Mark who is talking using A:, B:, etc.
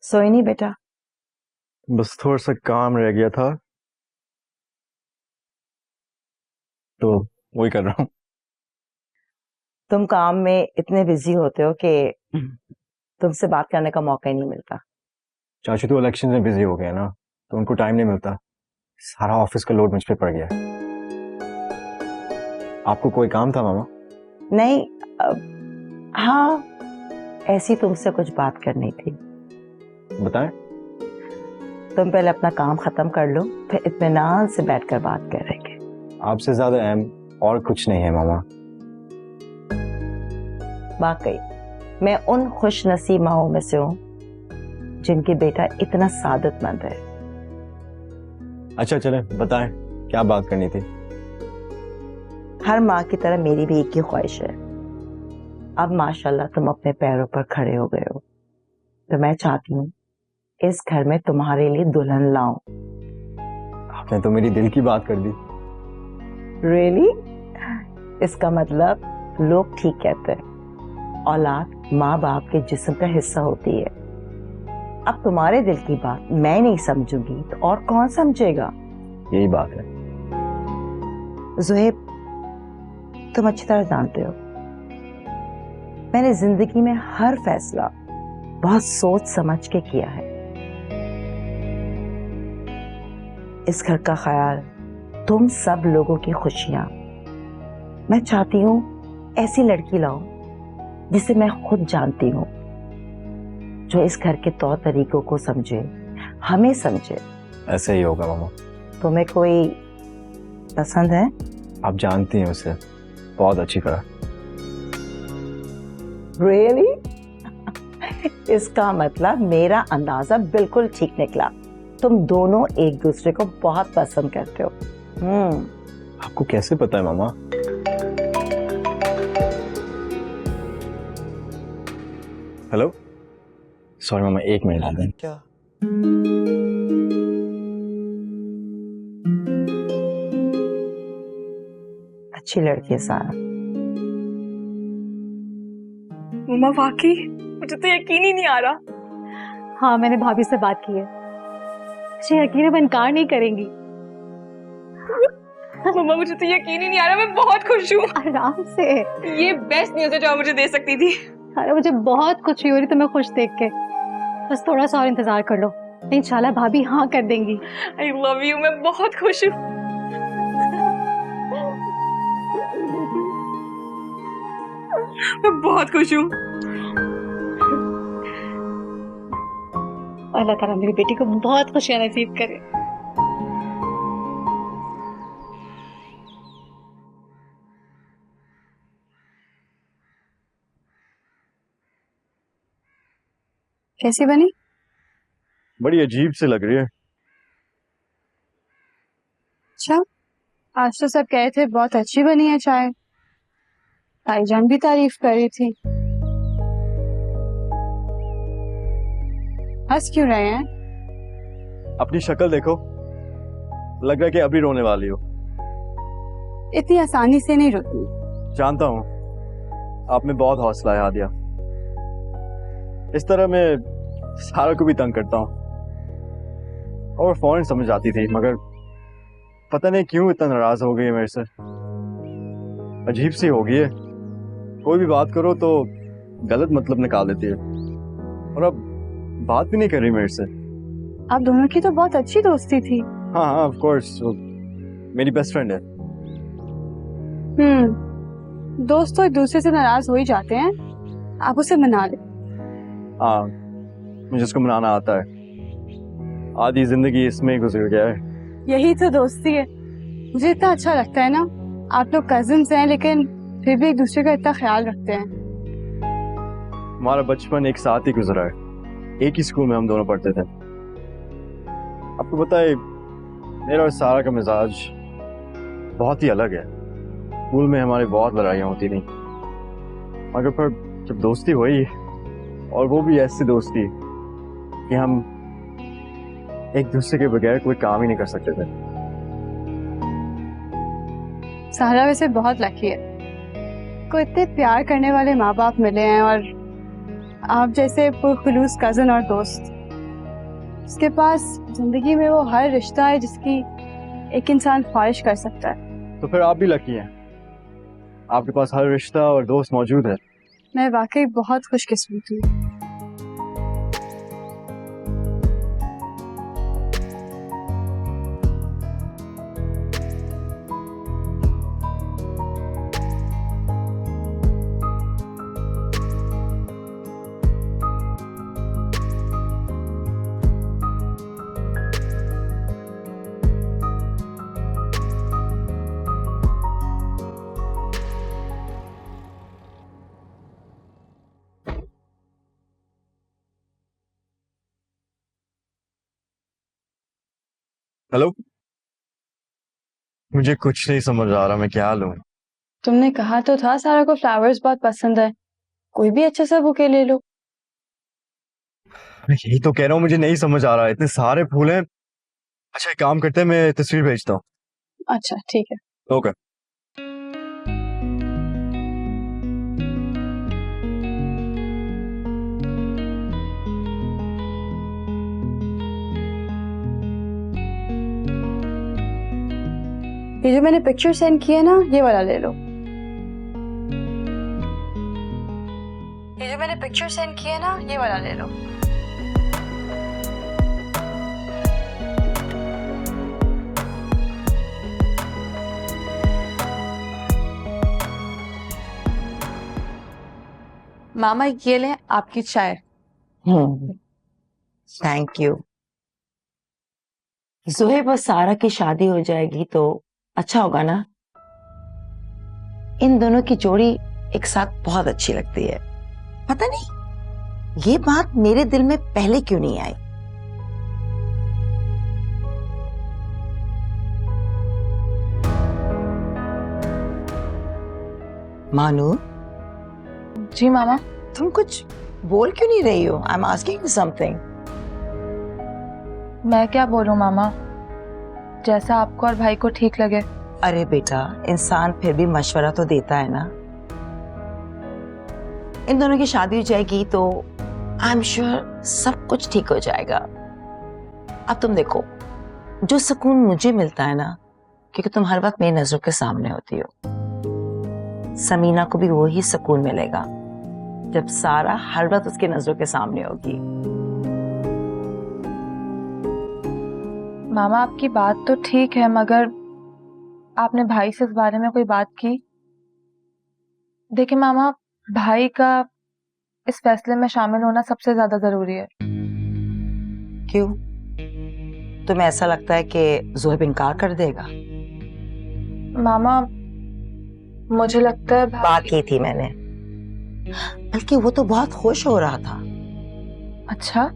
A: सोई नहीं बेटा?
B: बस थोड़ा सा काम रह गया था तो वही कर रहा हूँ।
A: तुम काम में इतने बिजी होते हो कि तुमसे बात करने का मौका ही नहीं मिलता।
B: चाचू तो इलेक्शन में बिजी हो गए ना, तो उनको टाइम नहीं मिलता। सारा ऑफिस का लोड मुझ पे पड़ गया। आपको कोई काम था मामा?
A: नहीं, हाँ, ऐसी तुमसे कुछ बात करनी थी।
B: बताएं।
A: तुम पहले अपना काम खत्म कर लो, फिर इत्मीनान से बैठकर बात करेंगे।
B: आपसे ज्यादा अहम और कुछ नहीं है मामा।
A: वाकई मैं उन खुश नसीब माओं में से हूँ जिनकी बेटा इतना सादतमंद है।
B: अच्छा चले बताएं, क्या बात करनी थी?
A: हर माँ की तरह मेरी भी एक ही ख्वाहिश है। अब माशाल्लाह तुम अपने पैरों पर खड़े हो गए हो, तो मैं चाहती हूँ इस घर में तुम्हारे लिए दुल्हन लाऊं।
B: आपने तो मेरी दिल की बात कर दी।
A: रियली? इसका मतलब लोग ठीक कहते हैं, औलाद माँ बाप के जिस्म का हिस्सा होती है। अब तुम्हारे दिल की बात मैं नहीं समझूंगी तो और कौन समझेगा?
B: यही बात है।
A: ज़ुहैब, तुम अच्छी तरह जानते हो मैंने जिंदगी में हर फैसला बहुत सोच समझ के किया है। इस घर का ख्याल, तुम सब लोगों की खुशियां, मैं चाहती हूँ ऐसी लड़की लाऊं जिसे मैं खुद जानती हूँ, जो इस घर के तौर तरीकों को समझे, हमें समझे।
B: ऐसे ही होगा मामा।
A: तुम्हें कोई पसंद है?
B: आप जानती हैं उसे बहुत अच्छी तरह।
A: रियली? इसका मतलब मेरा अंदाजा बिल्कुल ठीक निकला। तुम दोनों एक दूसरे को बहुत पसंद करते हो।
B: आपको कैसे पता है मामा? हेलो, सॉरी मामा, एक मिनट आ दें।
A: क्या? अच्छी लड़की है सारा।
C: मम्मा वाकई मुझे तो यकीन ही नहीं आ रहा।
D: हाँ, मैंने भाभी से बात की है। मुझे यकीन है वो इनकार नहीं करेंगी।
C: मम्मा मुझे तो यकीन ही नहीं आ रहा, मैं बहुत खुश हूँ।
D: आराम से।
C: ये बेस्ट न्यूज़ है जो आप मुझे दे सकती थी।
D: अरे मुझे बहुत खुशी हो रही तुम्हें खुश देख के। बस थोड़ा सा और इंतजार कर लो, इंशाल्लाह भाभी हाँ कर देंगी।
C: आई लव यू, मैं बहुत खुश हूँ। मैं बहुत खुश हूँ।
D: अल्लाह ताला मेरी बेटी को बहुत खुशियां नसीब करे। कैसी बनी?
B: बड़ी अजीब से लग रही है।
C: अच्छा, आज तो सब कहे थे बहुत अच्छी बनी है चाय। भाईजान भी तारीफ कर रही थी। हंस क्यों रहे हैं?
B: अपनी शक्ल देखो, लग रहा है कि अभी रोने वाली हो।
C: इतनी आसानी से नहीं रुकी।
B: जानता हूँ, आप में बहुत हौसला है आदिया। इस तरह मैं सारा को भी तंग करता हूँ और फौरन समझ आती थी, मगर पता नहीं क्यों इतना नाराज हो गई है मेरे से। अजीब सी हो गई है, कोई भी बात करो तो गलत मतलब निकाल देती है और अब बात भी नहीं कर रही मेरे से।
C: आप दोनों की तो बहुत अच्छी दोस्ती थी।
B: हाँ हाँ, ऑफ कोर्स, मेरी बेस्ट फ्रेंड है।
C: दोस्त तो एक दूसरे से नाराज हो ही जाते हैं, आप उसे मना ले।
B: हाँ, मुझे उसको मनाना आता है। आधी जिंदगी इसमें ही गुजर गया है।
C: यही तो दोस्ती है। मुझे इतना अच्छा लगता है ना, आप लोग कजिन्स हैं लेकिन फिर भी एक दूसरे का इतना ख्याल रखते हैं।
B: हमारा बचपन एक साथ ही गुजरा है, एक ही स्कूल में हम दोनों पढ़ते थे। आपको पता है, मेरा और सारा का मिजाज बहुत ही अलग है। स्कूल में हमारी बहुत लड़ाइयाँ होती थी, मगर फिर जब दोस्ती हुई, और वो भी ऐसी दोस्ती कि हम एक दूसरे के बगैर कोई काम ही नहीं कर सकते थे।
C: सारा वैसे बहुत लकी है, को इतने प्यार करने वाले माँ बाप मिले हैं और आप जैसे पुरखुलूस कजन और दोस्त। उसके पास जिंदगी में वो हर रिश्ता है जिसकी एक इंसान ख्वाहिश कर सकता है।
B: तो फिर आप भी लकी हैं, आपके पास हर रिश्ता और दोस्त मौजूद है।
C: मैं वाकई बहुत खुशकिस्मत हूँ।
B: हेलो, मुझे कुछ नहीं समझ आ रहा मैं क्या लूं।
C: तुमने कहा तो था सारा को फ्लावर्स बहुत पसंद है, कोई भी अच्छा सा बुके ले लो।
B: मैं यही तो कह रहा हूँ, मुझे नहीं समझ आ रहा है, इतने सारे फूल हैं। अच्छा एक काम करते हैं, मैं तस्वीर भेजता हूँ।
C: अच्छा ठीक है।
B: ओके।
C: ये जो मैंने पिक्चर सेंड किया ना, ये वाला ले लो। ये जो मैंने पिक्चर सेंड किया ना, ये वाला ले लो।
E: मामा ये लें आपकी चाय।
A: Thank you. जोहेब और सारा की शादी हो जाएगी तो अच्छा होगा ना। इन दोनों की जोड़ी एक साथ बहुत अच्छी लगती है। पता नहीं ये बात मेरे दिल में पहले क्यों नहीं आई। मानू,
E: जी मामा।
A: तुम कुछ बोल क्यों नहीं रही हो? I am asking something.
E: मैं क्या बोलूं मामा, जैसा आपको और भाई को ठीक लगे।
A: अरे बेटा, इंसान फिर भी मशवरा तो देता है ना। इन दोनों की शादी हो जाएगी तो आई एम श्योर सब कुछ ठीक हो जाएगा। अब तुम देखो, जो सुकून मुझे मिलता है ना, क्योंकि तुम हर वक्त मेरी नजरों के सामने होती हो, समीना को भी वही सुकून मिलेगा जब सारा हर वक्त उसकी नजरों के सामने होगी।
E: मामा आपकी बात तो ठीक है, मगर आपने भाई से इस बारे में कोई बात की? देखिए मामा, भाई का इस फैसले में शामिल होना सबसे ज्यादा जरूरी है।
A: क्यों? तुम्हें ऐसा लगता है कि जोहेब इनकार कर देगा?
E: मामा मुझे लगता है
A: बात की थी मैंने, बल्कि वो तो बहुत खुश हो रहा था।
E: अच्छा।